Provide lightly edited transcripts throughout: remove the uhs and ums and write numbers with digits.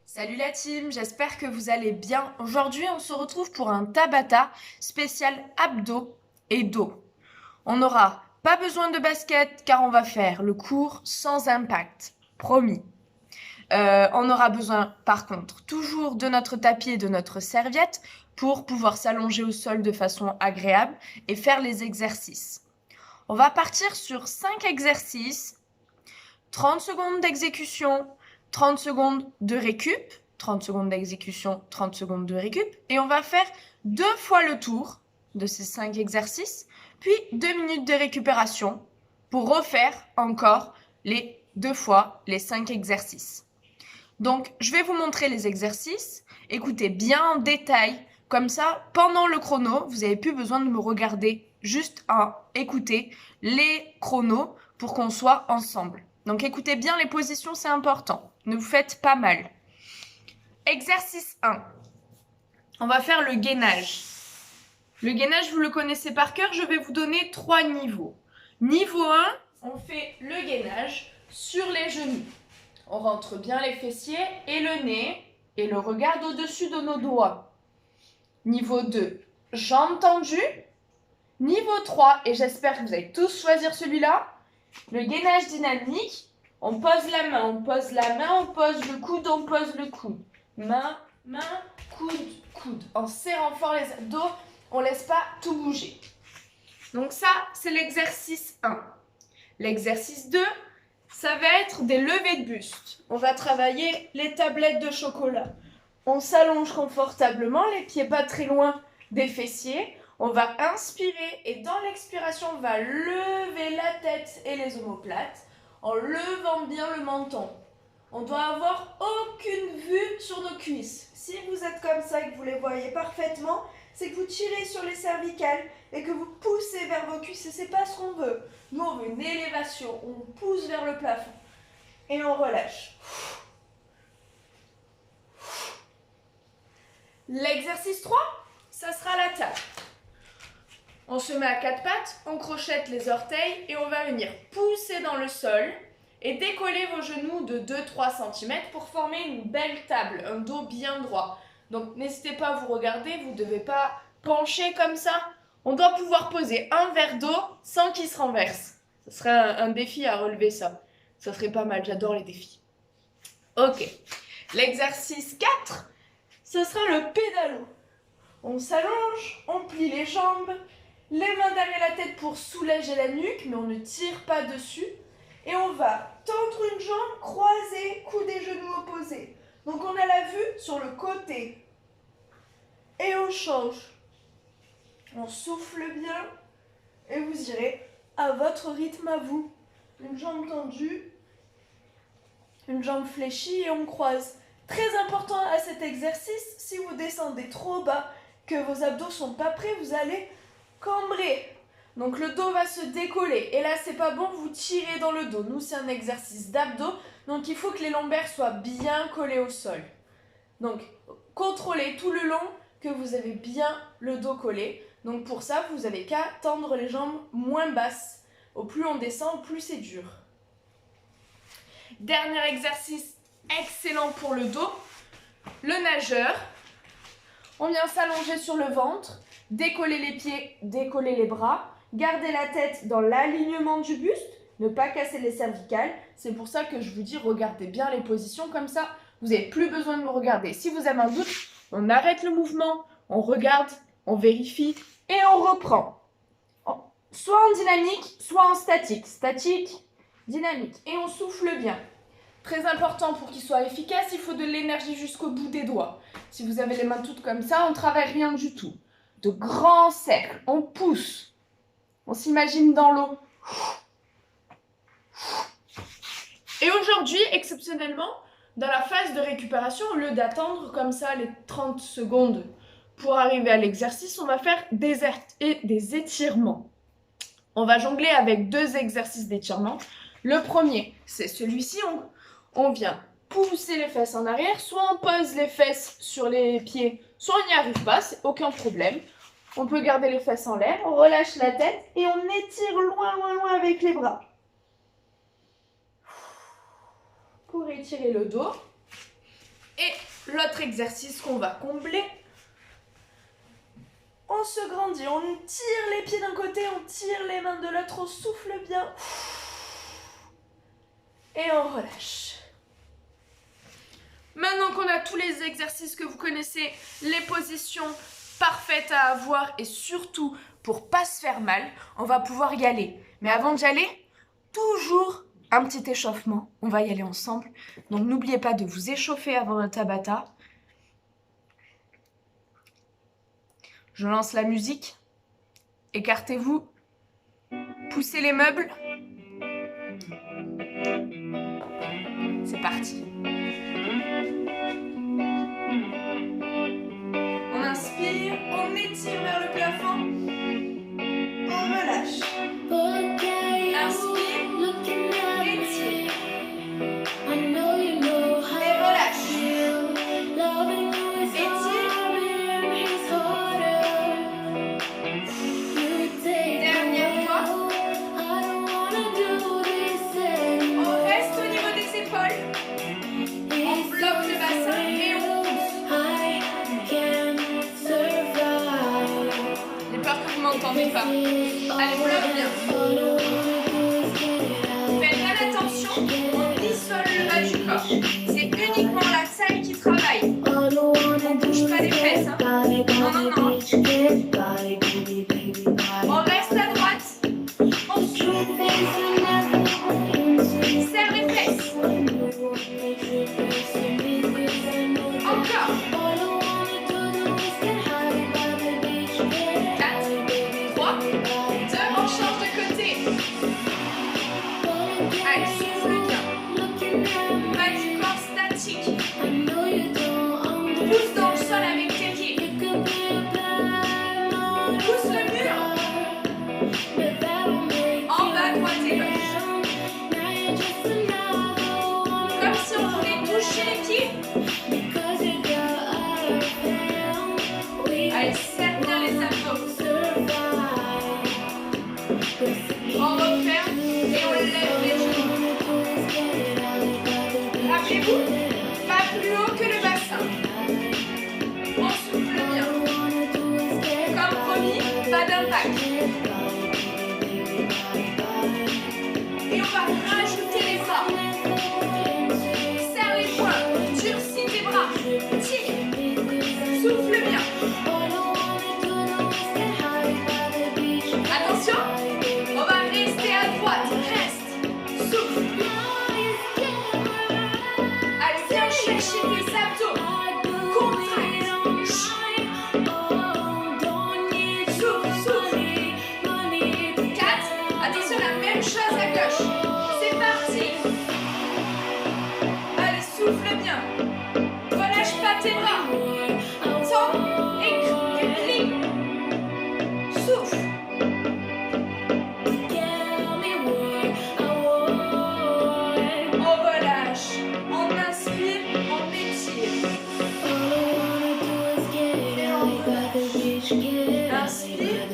Salut la team, j'espère que vous allez bien. Aujourd'hui, on se retrouve pour un Tabata spécial abdos et dos. On n'aura pas besoin de basket car on va faire le cours sans impact, promis. On aura besoin par contre toujours de notre tapis et de notre serviette pour pouvoir s'allonger au sol de façon agréable et faire les exercices. On va partir sur 5 exercices, 30 secondes d'exécution, 30 secondes de récup, 30 secondes d'exécution, 30 secondes de récup, et on va faire 2 fois le tour de ces 5 exercices, puis 2 minutes de récupération pour refaire encore les 2 fois les 5 exercices. Donc, je vais vous montrer les exercices. Écoutez bien en détail. Comme ça, pendant le chrono, vous n'avez plus besoin de me regarder, juste à écouter les chronos pour qu'on soit ensemble. Donc, écoutez bien les positions, c'est important. Ne vous faites pas mal. Exercice 1. On va faire le gainage. Le gainage, vous le connaissez par cœur. Je vais vous donner 3 niveaux. Niveau 1, on fait le gainage sur les genoux. On rentre bien les fessiers et le nez et le regarde au-dessus de nos doigts. Niveau 2, jambes tendues. Niveau 3, et j'espère que vous allez tous choisir celui-là, le gainage dynamique. On pose la main, on pose la main, on pose le coude, on pose le coude. Main, main, coude, coude. En serrant fort les abdos, on ne laisse pas tout bouger. Donc ça, c'est l'exercice 1. L'exercice 2, ça va être des levées de buste. On va travailler les tablettes de chocolat. On s'allonge confortablement, les pieds pas très loin des fessiers. On va inspirer et dans l'expiration, on va lever la tête et les omoplates en levant bien le menton. On doit avoir aucune vue sur nos cuisses. Si vous êtes comme ça et que vous les voyez parfaitement, c'est que vous tirez sur les cervicales et que vous poussez vers vos cuisses et c'est pas ce qu'on veut. Nous, on veut une élévation, on pousse vers le plafond et on relâche. L'exercice 3, ça sera la table. On se met à 4 pattes, on crochette les orteils et on va venir pousser dans le sol et décoller vos genoux de 2-3 cm pour former une belle table, un dos bien droit. Donc n'hésitez pas à vous regarder, vous ne devez pas pencher comme ça. On doit pouvoir poser un verre d'eau sans qu'il se renverse. Ce serait un défi à relever ça. Ça serait pas mal, j'adore les défis. Ok, l'exercice 4, ce sera le pédalo. On s'allonge, on plie les jambes, les mains derrière la tête pour soulager la nuque, mais on ne tire pas dessus. Et on va tendre une jambe, croiser, coude et genoux opposés. Donc on a la vue sur le côté. Et on change. On souffle bien et vous irez à votre rythme à vous. Une jambe tendue, une jambe fléchie et on croise. Très important à cet exercice, si vous descendez trop bas, que vos abdos sont pas prêts, vous allez cambrer. Donc le dos va se décoller. Et là, c'est pas bon, vous tirez dans le dos. Nous, c'est un exercice d'abdos. Donc il faut que les lombaires soient bien collés au sol. Donc contrôlez tout le long que vous avez bien le dos collé. Donc pour ça, vous n'avez qu'à tendre les jambes moins basses. Au plus on descend, au plus c'est dur. Dernier exercice excellent pour le dos, le nageur. On vient s'allonger sur le ventre, décoller les pieds, décoller les bras, garder la tête dans l'alignement du buste, ne pas casser les cervicales. C'est pour ça que je vous dis, regardez bien les positions comme ça, vous n'avez plus besoin de me regarder. Si vous avez un doute, on arrête le mouvement, on regarde, on vérifie et on reprend. Soit en dynamique, soit en statique. Statique, dynamique. Et on souffle bien. Très important pour qu'il soit efficace, il faut de l'énergie jusqu'au bout des doigts. Si vous avez les mains toutes comme ça, on ne travaille rien du tout. De grands cercles, on pousse. On s'imagine dans l'eau. Et aujourd'hui, exceptionnellement, dans la phase de récupération, au lieu d'attendre comme ça les 30 secondes pour arriver à l'exercice, on va faire des étirements. On va jongler avec 2 exercices d'étirement. Le premier, c'est celui-ci. On vient pousser les fesses en arrière, soit on pose les fesses sur les pieds, soit on n'y arrive pas, c'est aucun problème. On peut garder les fesses en l'air, on relâche la tête et on étire loin, loin, loin avec les bras. Pour étirer le dos. Et notre exercice qu'on va combler. On se grandit, on tire les pieds d'un côté, on tire les mains de l'autre, on souffle bien. Et on relâche. Maintenant qu'on a tous les exercices que vous connaissez, les positions parfaites à avoir et surtout pour pas se faire mal, on va pouvoir y aller. Mais avant d'y aller, toujours un petit échauffement. On va y aller ensemble. Donc n'oubliez pas de vous échauffer avant le Tabata. Je lance la musique. Écartez-vous. Poussez les meubles. C'est parti. On inspire, on étire vers le plafond. On relâche. Inspire, étire. Et relâche. Étire. Dernière fois. On reste au niveau des épaules. On bloque le bassin et on pousse. J'ai peur que vous m'entendez pas. Allez, bloque bien. Faites bien attention, on dissole le bas du corps. C'est uniquement la taille qui travaille. On ne bouge pas les fesses. Hein. Non. On reste à droite. On souffle. Serre les fesses. Encore. 4, 3, 2, on change de côté. Allez, souffle bien. Bas du corps statique. Pousse dans le sol avec tes pieds. Pousse le mur. En bas, droite et gauche. Comme si on voulait toucher les pieds. Allez, serre bien les abdos. On referme et on lève les genoux. Rappelez-vous, pas plus haut que le bassin. On souffle bien. Comme promis, pas d'impact. Et on va rajouter les bras. Serre les poings, durcis tes bras. Tire. Souffle bien. Attention, on va rester à droite. Reste. Souffle. Allez, viens chercher tes abdos. Contracte. Souffle. 4. Attention, la même chose à gauche. C'est parti. Allez, souffle bien. Relâche pas tes bras. Tends et plie. Souffle. On relâche. On inspire, on étire. Et on relâche. Inspire.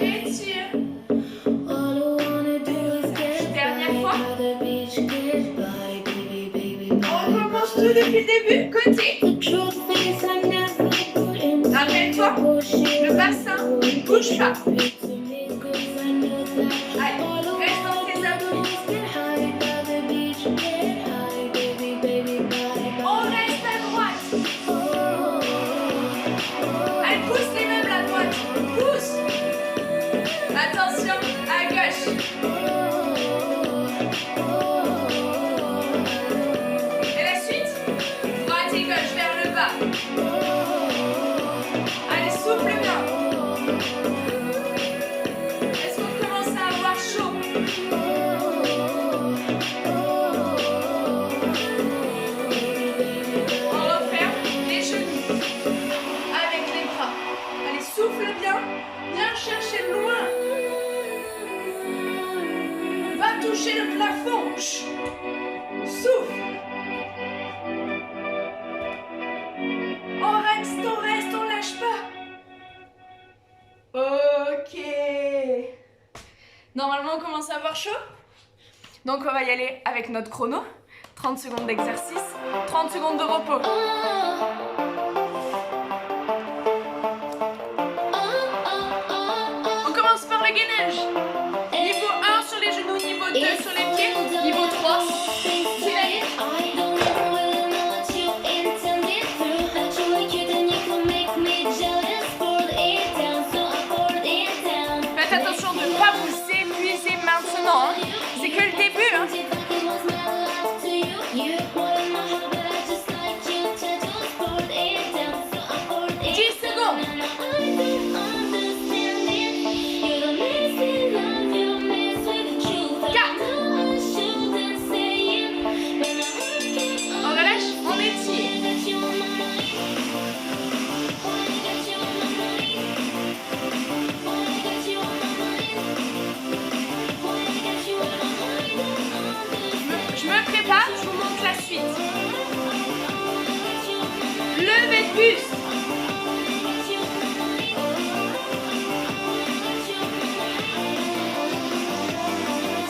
Étire. Dernière fois. On recommence tout depuis le début. Côté. Rappelle-toi, le bassin ne bouge pas. Allez, reste dans tes abdos. On reste à droite. Allez, pousse les meubles à droite. Pousse. Attention, à gauche. Et la suite, droite et gauche vers le bas. Allez, souffle bien. Est-ce qu'on commence à avoir chaud? On referme les genoux avec les bras. Allez, souffle bien. Viens chercher loin. Va toucher le plafond. Chut. Souffle. On lâche pas. Ok. Normalement, on commence à avoir chaud. Donc, on va y aller avec notre chrono. 30 secondes d'exercice, 30 secondes de repos. On commence par le gainage. Niveau 1 sur les genoux, niveau 2 sur les pieds, niveau 3, dynamique. Faites attention de ne pas vous épuiser maintenant, hein. C'est que le début. Hein. 10 secondes. 4. On relâche, on étire.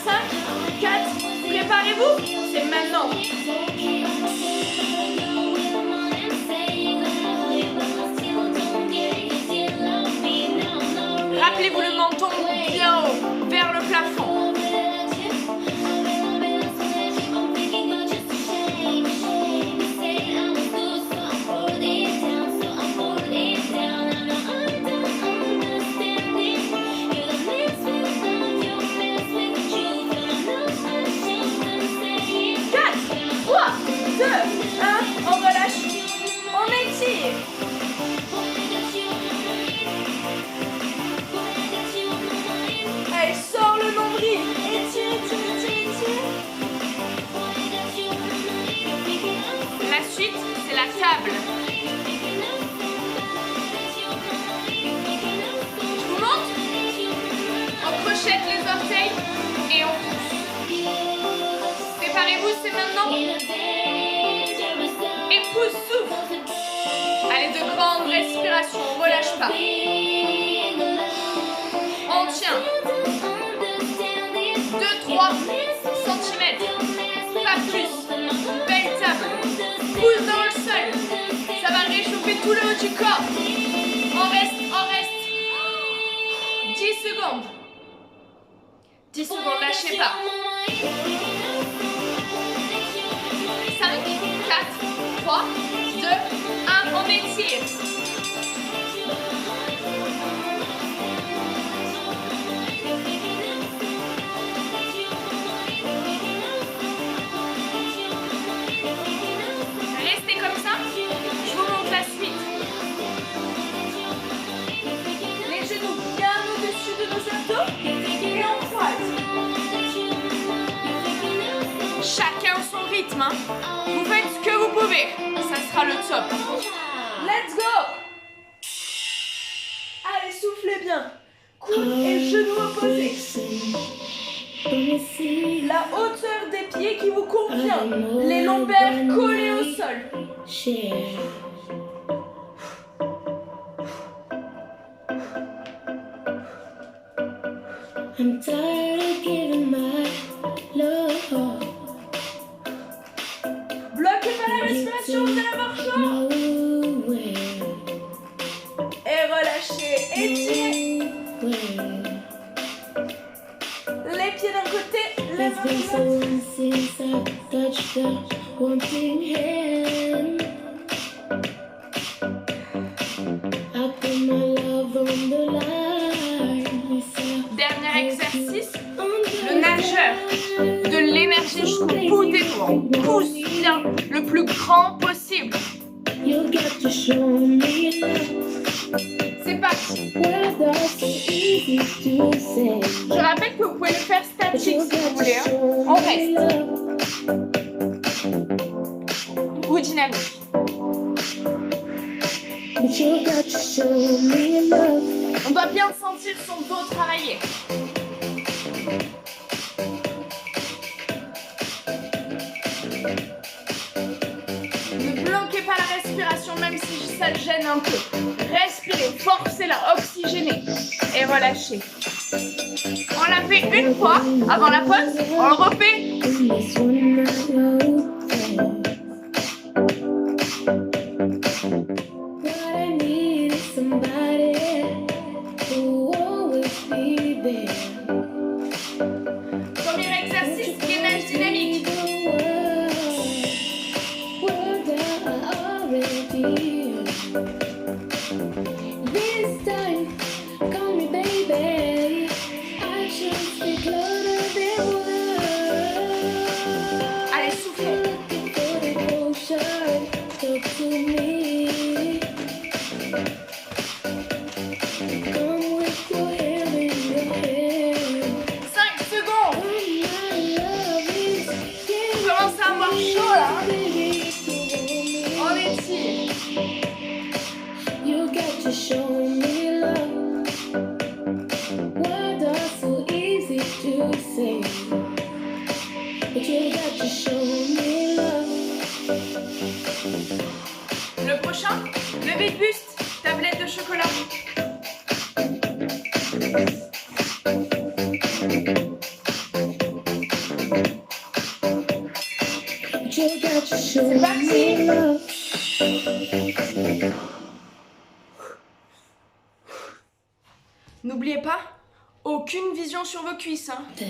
5, 4, préparez-vous, c'est maintenant. Rappelez-vous le menton bien haut, vers le plafond. Allez, sors le nombril. Étire, étire, étire, étire. La suite, c'est la table. Je vous montre. On crochette les orteils et on pousse. Préparez-vous, c'est maintenant. Et pousse, souffle. Allez, de grandes respirations, on ne relâche pas. On tient. 2-3 cm. Pas plus. Belle table. Pousse dans le sol. Ça va réchauffer tout le haut du corps. On reste, on reste. 10 secondes. 10 secondes, lâchez pas. 5, 4, 3, 2, 1, on étire. Restez comme ça, je vous montre la suite. Les genoux bien au-dessus de nos abdos et on croise. Chacun son rythme, hein. Vous faites ce que vous pouvez, ça sera le top. Let's go! Allez, soufflez bien. Coude et genoux opposés. La hauteur des pieds qui vous convient. Les lombaires collés au sol. I'm tired of giving my love. Bloquez pas la respiration, vous allez avoir chaud. Et relâchez, étirez. Les pieds d'un côté, les mains de l'autre. Since I touched the wanting hand, I put my love on the line. Dernier exercice, le nageur. De l'énergie jusqu'au bout des doigts. On pousse bien, le plus grand possible. You got to show me love. C'est parti. Well, that's easy to say. Je rappelle que vous pouvez le faire statique si vous voulez. Hein. On reste. Ou dynamique. But you got to show me love. On doit bien sentir son dos travailler. Ne bloquez pas la respiration même si ça le gêne un peu. Respirez, forcez-la, oxygénez et relâchez. On l'a fait une fois avant la pause, on le refait. This one I know. Le prochain, levée de buste, tablette de chocolat. C'est parti. N'oubliez pas, aucune vision sur vos cuisses. Si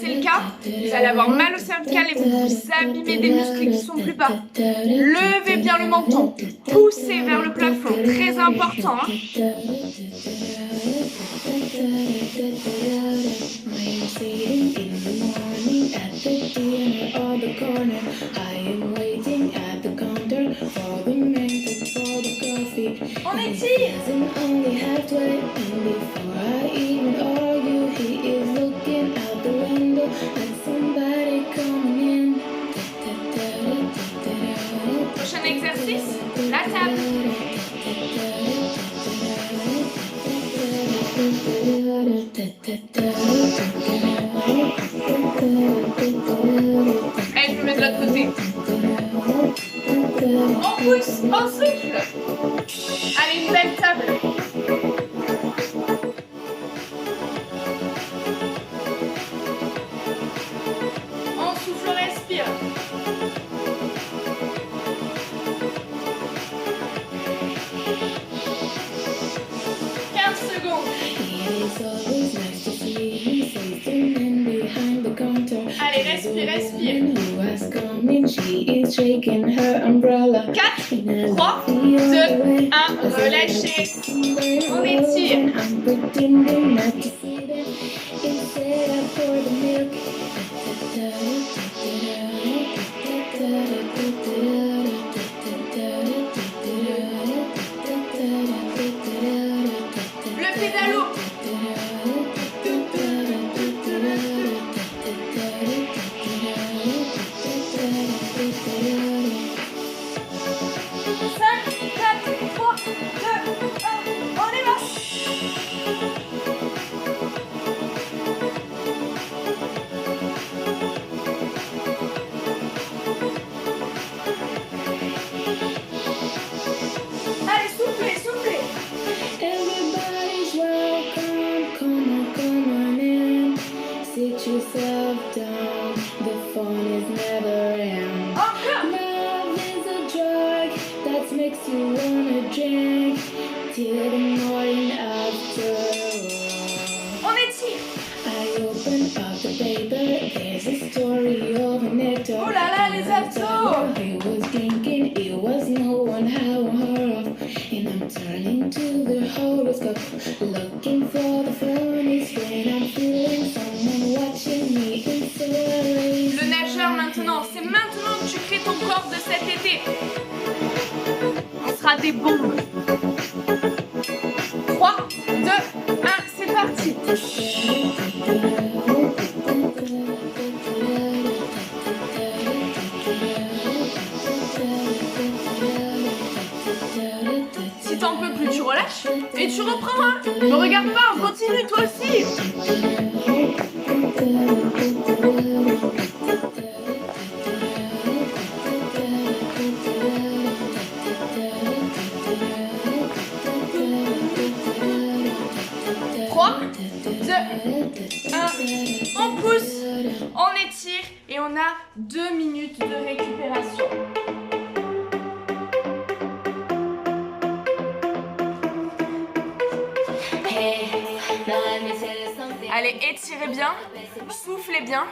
c'est le cas, vous allez avoir mal au cervical et vous vous abîmez des muscles qui sont plus bas. Levez bien le menton, poussez vers le plafond, très important. On étire. Prochain exercice, la table. Allez, je me mets de l'autre côté. On pousse, on souffle. Allez, une belle table. On souffle, respire. Allez, respire, respire. 4, 3, 2, 1, relâchez. On étire. Le pédalo. Yourself down, the fun is never end. Love is a drug that makes you wanna drink till the morning after. On étire. I open up the paper, there's a story of an actor. Oh là là, les abdos. He was drinking, it was no one how her off. And I'm turning to the horoscope, looking for the funniest when I'm feeling someone watching me in silhouette. Le nageur maintenant, c'est maintenant que tu crées ton corps de cet été. On sera des bombes. 3, 2, 1, c'est parti. Si t'en peux plus, tu relâches et tu reprends. Hein. Me regarde pas, on continue toi aussi. On pousse, on étire et on a 2 minutes de récupération. Allez, étirez bien, soufflez bien.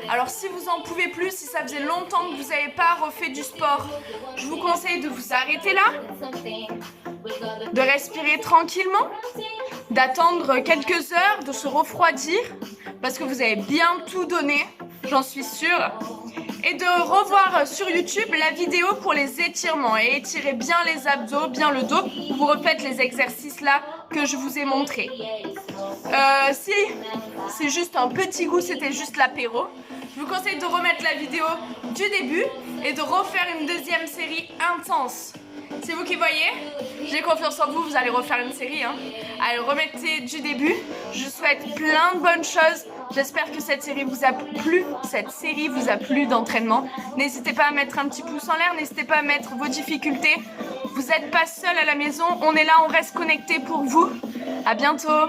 Alors si vous en pouvez plus, si ça faisait longtemps que vous n'avez pas refait du sport, je vous conseille de vous arrêter là, de respirer tranquillement, d'attendre quelques heures, de se refroidir, parce que vous avez bien tout donné, j'en suis sûre. Et de revoir sur YouTube la vidéo pour les étirements. Et étirez bien les abdos, bien le dos. Vous refaites les exercices là que je vous ai montrés. Si c'est juste un petit goût, c'était juste l'apéro, je vous conseille de remettre la vidéo du début et de refaire une deuxième série intense. C'est vous qui voyez, j'ai confiance en vous, vous allez refaire une série. Allez, remettez du début. Je vous souhaite plein de bonnes choses J'espère que cette série vous a plu d'entraînement. N'hésitez pas à mettre un petit pouce en l'air, n'hésitez pas à mettre vos difficultés. Vous n'êtes pas seul à la maison, on est là, on reste connecté pour vous. À bientôt.